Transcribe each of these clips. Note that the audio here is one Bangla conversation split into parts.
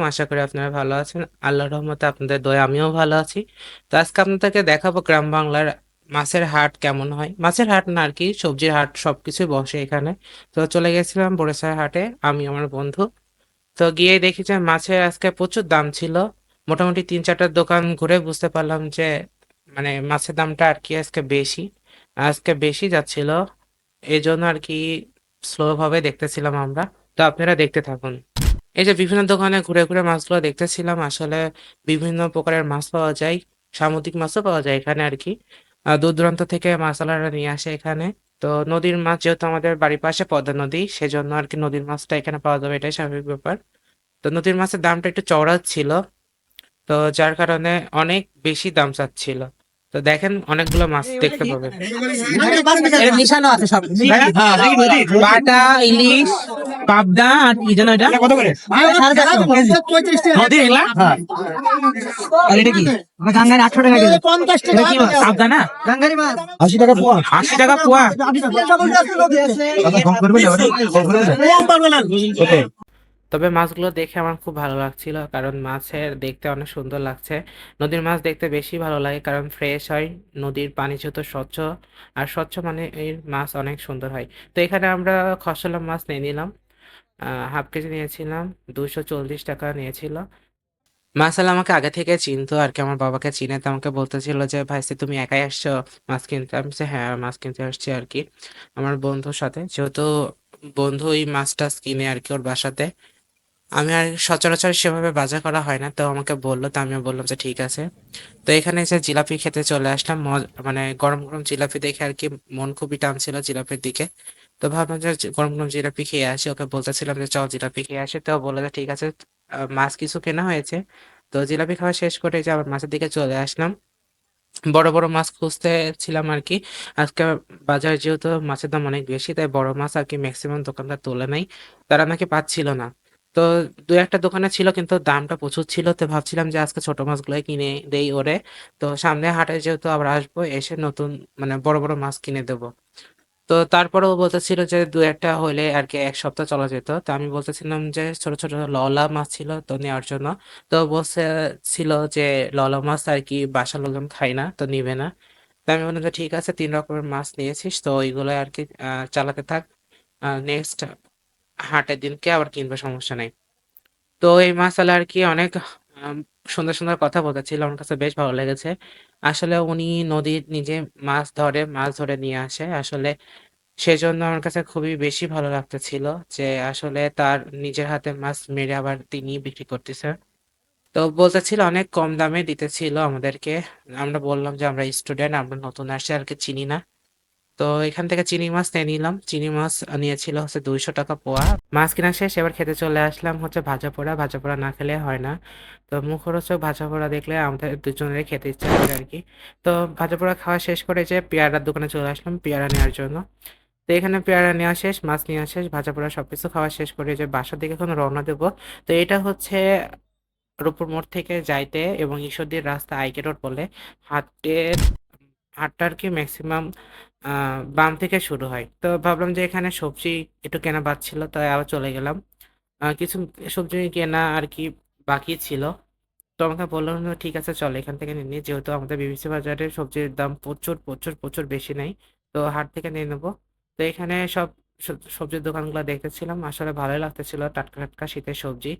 আশা করি আপনারা ভালো আছেন। আল্লাহর রহমতে আপনাদের দয়ায় আমিও ভালো আছি। তো আজকে আপনাদেরকে দেখাবো গ্রাম বাংলার মাছের হাট কেমন হয়। মাছের হাট না আরকি, সবজির হাট সবকিছুই বসে এখানে। তো চলে গেছিলাম বড়েছার হাটে আমি আমার বন্ধু। তো গিয়ে দেখি যে মাছের আজকে প্রচুর দাম ছিল। মোটামুটি ৩-৪ টা দোকান ঘুরে বুঝতে পারলাম যে মানে মাছের দামটা আরকি আজকে বেশি যাচ্ছিল। এজন্য আরকি স্লো ভাবে দেখতেছিলাম আমরা। তো আপনারা দেখতে থাকুন। এই যে বিভিন্ন দোকানে ঘুরে ঘুরে মাছগুলো দেখতেছিলাম, আসলে বিভিন্ন প্রকারের মাছ পাওয়া যায়, সামুদ্রিক মাছও পাওয়া যায় এখানে আর কি। দূর দূরান্ত থেকে মাছওয়ালারা নিয়ে আসে এখানে। তো নদীর মাছ যেহেতু আমাদের বাড়ির পাশে পদ্মা নদী, সেজন্য আর কি নদীর মাছটা এখানে পাওয়া যাবে, এটাই স্বাভাবিক ব্যাপার। তো নদীর মাছের দামটা একটু চওড়া ছিল, তো যার কারণে অনেক বেশি দাম চাচ্ছিল। তো দেখেন অনেকগুলো মাছ দেখতে পাবেন। এর মিশানো আছে সব। বাটা, ইলিশ, পাবদা আর কি যেন এটা কত করে? 450 নদীর এগুলা? আর এটা কি? গাঙ্গারি 800 টাকা কেজি। 50 টাকা কি মাছ? পাবদা না? গাঙ্গারি মাছ 80 টাকা পোয়া। 80 টাকা পোয়া। কম করবে না? কম করবে না? তবে মাছগুলো দেখে আমার খুব ভালো লাগছিল, কারণ মাছের দেখতে অনেক সুন্দর লাগছে। নদীর মাছ দেখতে বেশি ভালো লাগে কারণ ফ্রেশ হয়, নদীর পানি যেহেতু স্বচ্ছ, আর স্বচ্ছ মানে এর মাছ অনেক সুন্দর হয়। তো এখানে আমরা খসলা মাছ নিয়ে নিলাম, হাফ কেজি নিয়েছিলাম, 240 টাকা নিয়েছিল। মাসাল আমাকে আগে থেকে চিনতো আর কি, আমার বাবাকে চিনে, তো আমাকে বলতেছিল যে ভাইসি তুমি একাই আসছো মাছ কিনতে? আমি বলছি, হ্যাঁ মাছ কিনতে আসছি আর কি আমার বন্ধুর সাথে, যেহেতু বন্ধু ওই মাছ টাছ কিনে আর কি ওর বাসাতে। আমি আর সচরাচর সেভাবে বাজার করা হয় না, তো আমাকে বললো, তো আমিও বললাম যে ঠিক আছে। তো এখানে এসে জিলাপি খেতে চলে আসলাম, মানে গরম গরম জিলাপি দেখে আর কি মন খুবই টানছিল জিলাপির দিকে। তো ভাবলাম যে গরম গরম জিলাপি খেয়ে আসি, ওকে বলতেছিলাম যে চল জিলাপি খেয়ে আসি, তো বললো যে ঠিক আছে। মাছ কিছু কেনা হয়েছে, তো জিলাপি খাওয়া শেষ করে যে আবার মাছের দিকে চলে আসলাম। বড় বড় মাছ খুঁজতে ছিলাম আর কি। আজকে বাজার যেহেতু মাছের দাম অনেক বেশি, তাই বড় মাছ আর কি ম্যাক্সিমাম দোকানদার তোলে নাই, তারা নাকি পাচ্ছিল না। তো দু একটা দোকানে ছিল কিন্তু দামটা প্রচুর ছিল, তো ভাবছিলাম যে আজকে ছোট মাছগুলোই কিনে দেই ওরে। তো সামনে হাটে যেহেতু আবার আসবো, এসে নতুন মানে বড় বড় মাছ কিনে দেবো। তো তারপরেও বলতেছিল যে দু একটা হইলে আর কি এক সপ্তাহ চলা যেত, তো আমি বলতেছিলাম যে ছোট ছোট ললা মাছ ছিল তো নেওয়ার জন্য। তো বলছে ছিল যে ললা মাছ আর কি বাসার লোকজন খায় না, তো নিবে না। তো আমি বললাম যে ঠিক আছে, 3 রকমের মাছ নিয়েছিস তো ওইগুলো আর কি চালাতে থাক, নেক্সট হাটের দিনকে আবার কিনবে, সমস্যা নেই। তো এই মাসালা আর কি অনেক আম, সুন্দর সুন্দর কথা বলেছিল, আমার কাছে বেশ ভালো লেগেছে। আসলে উনি নদীর নিজে মাছ ধরে নিয়ে আসে আসলে, সেজন্য আমার কাছে খুবই বেশি ভালো লাগতেছিল যে আসলে তার নিজের হাতে মাছ মেরে আবার তিনি বিক্রি করতেছে। তো বলতেছিল অনেক কম দামে দিতেছিল আমাদেরকে। আমরা বললাম যে আমরা স্টুডেন্ট, আমরা নতুন আসছি আর কি চিনি না। তো এখান থেকে চিংড়ি মাছ নিয়ে নিলাম, চিংড়ি মাছ নিয়েছিল হচ্ছে 200 টাকা পোয়া। মাছ কিনা শেষ, এবার খেতে চলে আসলাম হচ্ছে ভাজা পোড়া, ভাজা পোড়া না খেলে হয় না। তো মুখরোচক ভাজা পোড়া দেখলে আমাদের দুজনেরই খেতে ইচ্ছা করে আর কি। তো ভাজা পোড়া খাওয়া শেষ করে যে পেয়ারার দোকানে চলে আসলাম পেয়ারা নেওয়ার জন্য। তো এখানে পেয়ারা নেওয়া শেষ, মাছ নেওয়া শেষ, ভাজা পোড়া সবকিছু খাওয়া শেষ করে যে বাসার দিকে এখন রওনা দেবো। তো এটা হচ্ছে রূপপুর মোড় থেকে যাইতে এবং ঈশ্বরদীর রাস্তা আইকে রোড বলে। হাটের হাটটা আর কি ম্যাক্সিমাম বাম থেকে শুরু হয়। তো ভাবলাম যে এখানে সবজি একটু কেনা বাচ্ছিল, তাই আবার চলে গেলাম। কিছু সবজি কেনা আর কি বাকি ছিল। তো আমাকে বললাম যে, ঠিক আছে চল এখান থেকে নিয়ে নিই, যেহেতু আমাদের বিবিসি বাজারে সবজির দাম প্রচুর প্রচুর প্রচুর বেশি নাই। তো হাট থেকে নিয়ে নেবো। তো এখানে সব সবজির দোকানগুলো দেখতেছিলাম, আসলে ভালোই লাগতেছিল, টাটকা টাটকা শীতের সবজি।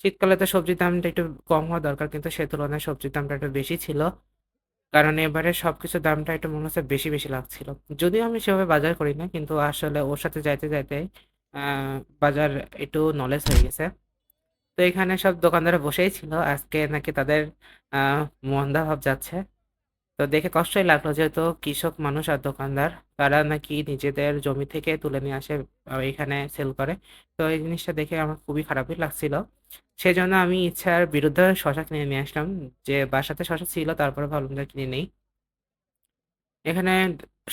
শীতকালে তো সবজির দামটা একটু কম হওয়া দরকার, কিন্তু সে তুলনায় সবজির দামটা একটু বেশি ছিল, কারণ এবারে সবকিছুর দামটা একটু মনে হচ্ছে বেশি বেশি লাগছিল। যদিও আমি সেভাবে বাজার করি না, কিন্তু আসলে ওর সাথে যাইতে যাইতে বাজার একটু নলেজ হয়ে গেছে। তো এখানে সব দোকানদার বসেই ছিল, আজকে নাকি তাদের মন্দা ভাব যাচ্ছে। তো দেখে কষ্টই লাগলো, যেহেতু কৃষক মানুষ আর দোকানদার, তারা নাকি নিজেদের জমি থেকে তুলে নিয়ে আসে এখানে সেল করে। তো এই জিনিসটা দেখে আমার খুবই খারাপই লাগছিল। সেজন্য আমি ইচ্ছার বিরুদ্ধে শশা কিনে নিয়ে আসলাম, যে বাসাতে শশা ছিল তারপরে ভাবলাম যে কিনে নেই। এখানে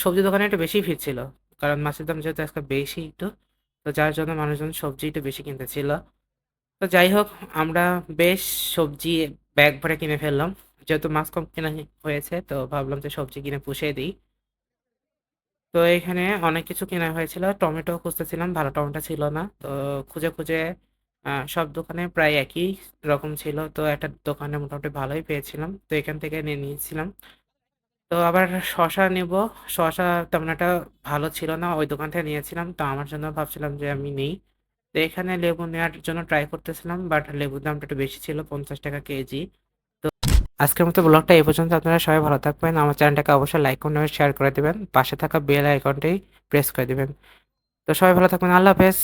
সবজি দোকানে একটু বেশি ভিড় ছিল, কারণ মাছের দাম যেহেতু আজকে বেশি একটু, তো যার জন্য মানুষজন সবজি একটু বেশি কিনতেছিল। তো যাই হোক, আমরা বেশ সবজি ব্যাগ ভরে কিনে ফেললাম, যেহেতু মাছ কম কেনা হয়েছে, তো ভাবলাম যে সবজি কিনে পুষিয়ে দিই। তো এখানে অনেক কিছু কেনা হয়েছিল, টমেটো খুঁজতেছিলাম, ভালো টমেটো ছিল না, তো খুঁজে খুঁজে সব দোকানে প্রায় একই রকম ছিল। তো একটা দোকানে মোটামুটি ভালোই পেয়েছিলাম। তো এখান থেকে নিয়ে নিয়েছিলাম। তো আবার শসা নেবো। শসা তেমন একটা ভালো ছিল না। ওই দোকান থেকে নিয়েছিলাম। তো আমার জন্য ভাবছিলাম যে আমি নেই। তো এখানে লেবু নেওয়ার জন্য ট্রাই করতেছিলাম। বাট লেবুর দামটা একটু বেশি ছিল, ৳৫০ কেজি। তো আজকের মতো ব্লগটা এই পর্যন্ত। আপনারা সবাই ভালো থাকবেন। আমার চ্যানেলটাকে অবশ্যই লাইক, কমেন্ট, শেয়ার করে দিবেন। পাশে থাকা বেল আইকনটি প্রেস করে দিবেন। তো সবাই ভালো থাকবেন। আল্লাহ হাফেজ।